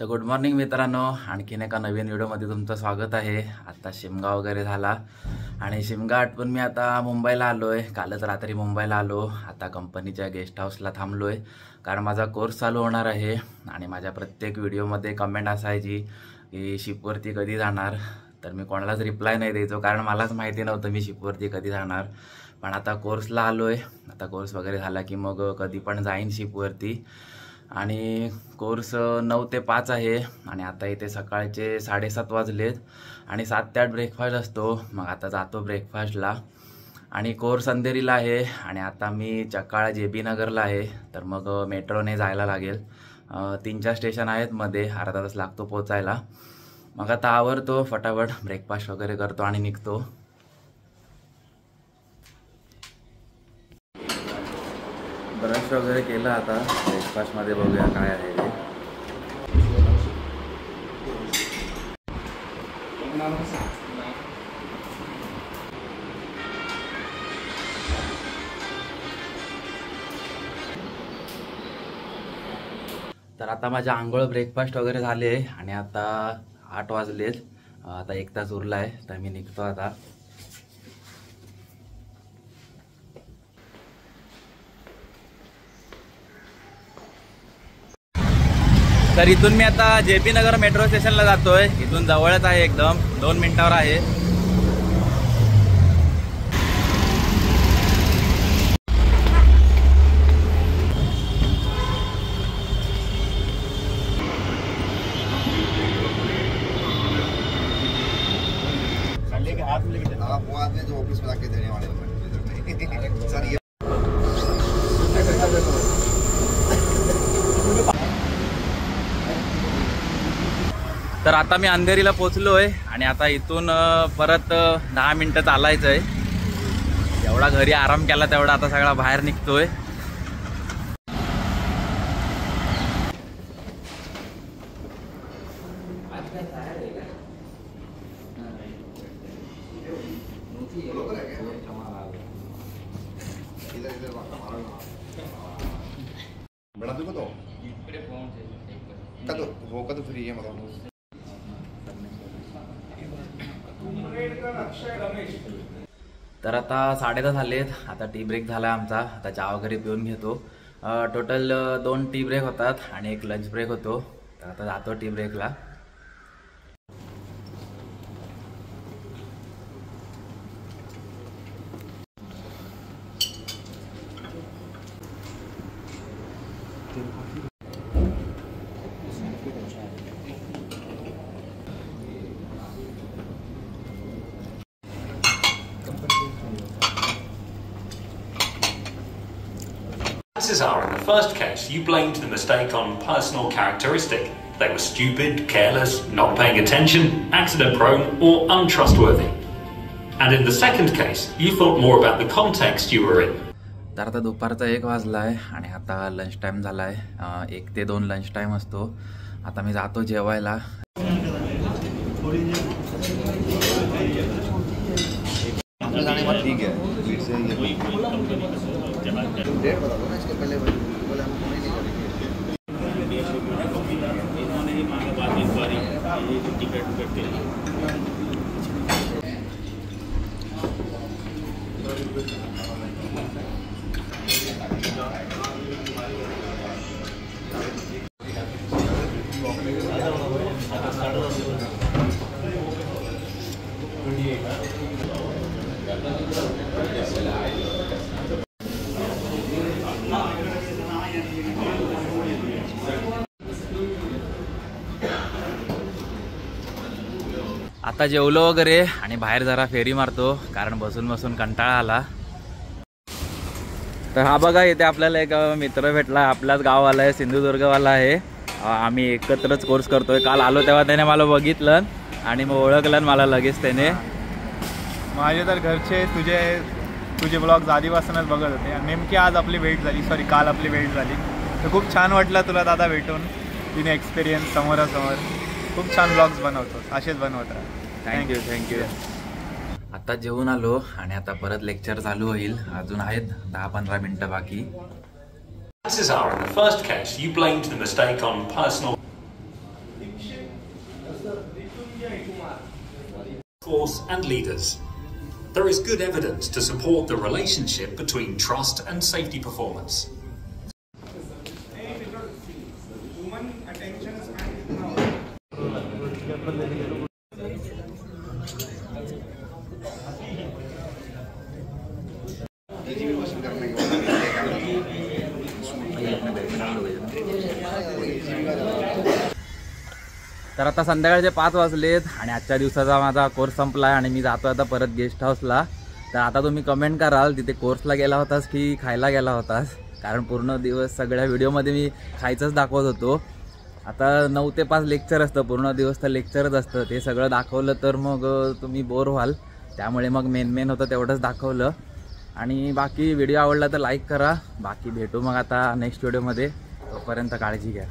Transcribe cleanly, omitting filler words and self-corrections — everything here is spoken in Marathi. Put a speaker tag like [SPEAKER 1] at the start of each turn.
[SPEAKER 1] तर गुड मॉर्निंग मित्रांनो, आणखीन एका नवीन व्हिडिओमध्ये तुमचं स्वागत आहे। आता शिमगा वगैरे झाला आणि शिमगा आटपून मी आता मुंबईला आलो आहे। कालच रात्री मुंबईला आलो। आता कंपनीच्या गेस्ट हाऊसला थांबलो आहे कारण माझा कोर्स चालू होणार आहे आणि माझ्या प्रत्येक व्हिडिओमध्ये कमेंट असायची की शिपवरती कधी जाणार। तर मी कोणालाच रिप्लाय नाही द्यायचो कारण मलाच माहिती नव्हतं मी शिपवरती कधी जाणार। पण आता कोर्सला आलो आहे। आता कोर्स वगैरे झाला की मग कधी पण जाईन शिपवरती। आणि कोर्स 9 ते 5 आहे आणि आता इथे सकाळचे 7:30 वाजलेत आणि 7 ते 8 ब्रेकफास्ट असतो। मग आता जातो ब्रेकफास्टला आणि कोर्स अंधेरीला आहे आणि आता मी चकाळ JB नगरला आहे। तर मग मेट्रोने जायला लागेल। 3-4 स्टेशन आहेत मध्ये, अर्धा तास लागतो पोचायला। मग आता आवरतो फटाफट, ब्रेकफास्ट वगैरे करतो आणि निघतो। ब्रश वगैरे केला, आता ब्रेकफास्टमध्ये बघूया काय आहे ते। तर आता माझ्या आंघोळ ब्रेकफास्ट वगैरे झाले आणि आता 8 वाजलेत। आता 1 तास उरला आहे तर मी निघतो आता। तर इथून मी आता JB नगर मेट्रो स्टेशनला जातोय। इथून जवळच आहे, एकदम 2 मिनिटावर आहे।
[SPEAKER 2] ऑफिस में आके देने वाले सर।
[SPEAKER 1] तर आता मी अंधेरीला पोचलोय आणि आता इथून परत 10 मिनिटं चालायचं आहे। एवढा घरी आराम केला तेवढा आता सगळा बाहेर निघतोय।
[SPEAKER 2] बड़ा दुख तो वो का तो फ्री है मतलब।
[SPEAKER 1] तर आता 10:30 झालेत। आता टी ब्रेक झाला आमचा। आता चहा वगैरे पिऊन घेतो। टोटल 2 टी ब्रेक होतात आणि 1 लंच ब्रेक होतो। तर आता जातो T ब्रेकला।
[SPEAKER 3] Cesar, in the first case, you blamed the mistake on personal characteristic. They were stupid, careless, not paying attention, accident-prone, or untrustworthy. And in the second case, you thought more about the context you were in.
[SPEAKER 1] तर आता दुपारचा 1 वाजला आहे आणि आता लंच टाइम झाला आहे। 1 ते 2 लंच टाइम असतो। आता मी जातो जेवायला।
[SPEAKER 2] ठीक है, फिर से ये डेट बता दो ना इसके पहले, बोले हम नहीं करेंगे। इन्होंने ही मांगा बाद इस बारी ये टिकट करते हैं।
[SPEAKER 1] आता जेवलो वगैरे आणि बाहेर जरा फेरी मारतो कारण बसून बसून कंटाळा आला। तर हा बघा, इथे आपल्याला एक मित्र भेटला, आपलाच गाववाला आहे, सिंधुदुर्गवाला आहे। आम्ही एकत्रच कोर्स करतोय। काल आलो तेव्हा त्याने मला बघितलं आणि मग ओळखलं मला लगेच त्याने।
[SPEAKER 4] माझे तर घरचे तुझे ब्लॉग्स आधीपासूनच बघत होते आणि नेमकी आज आपली भेट झाली, काल आपली भेट झाली। तर खूप छान वाटलं तुला दादा भेटून। तिने एक्सपिरियन्स समोरासमोर खूप छान ब्लॉग्स बनवतो, असेच बनवत राहा।
[SPEAKER 1] थँक्यू। आता जेवून आलो आणि आता परत लेक्चर चालू होईल। अजून आहेत 10-15 मिनिटं बाकी।
[SPEAKER 3] Cesar, in the first case, you blamed the mistake on personal. course, and leaders. There is good evidence to support the relationship between trust and safety performance.
[SPEAKER 1] तर आता संध्याकाळचे 5 वाजलेत आणि आजच्या दिवसाचा माझा कोर्स संपला आणि मी जातो आता परत गेस्ट हाऊसला. तर आता तुम्ही कमेंट कराल तिथे कोर्सला गेला होतास की खायला गेला होतास, कारण पूर्ण दिवस सगळ्या व्हिडिओमध्ये मी खायचंच दाखवत होतो. आता 9 ते 5 लेक्चर असतं, पूर्ण दिवस तर लेक्चरच असतं. ते सगळं दाखवलं तर मग तुम्ही बोर व्हाल, त्यामुळे मग मेन होतं तेवढंच दाखवलं. आणि बाकी व्हिडिओ आवडला तर लाईक करा. बाकी भेटू मग आता नेक्स्ट व्हिडिओमध्ये, तोपर्यंत काळजी घ्या.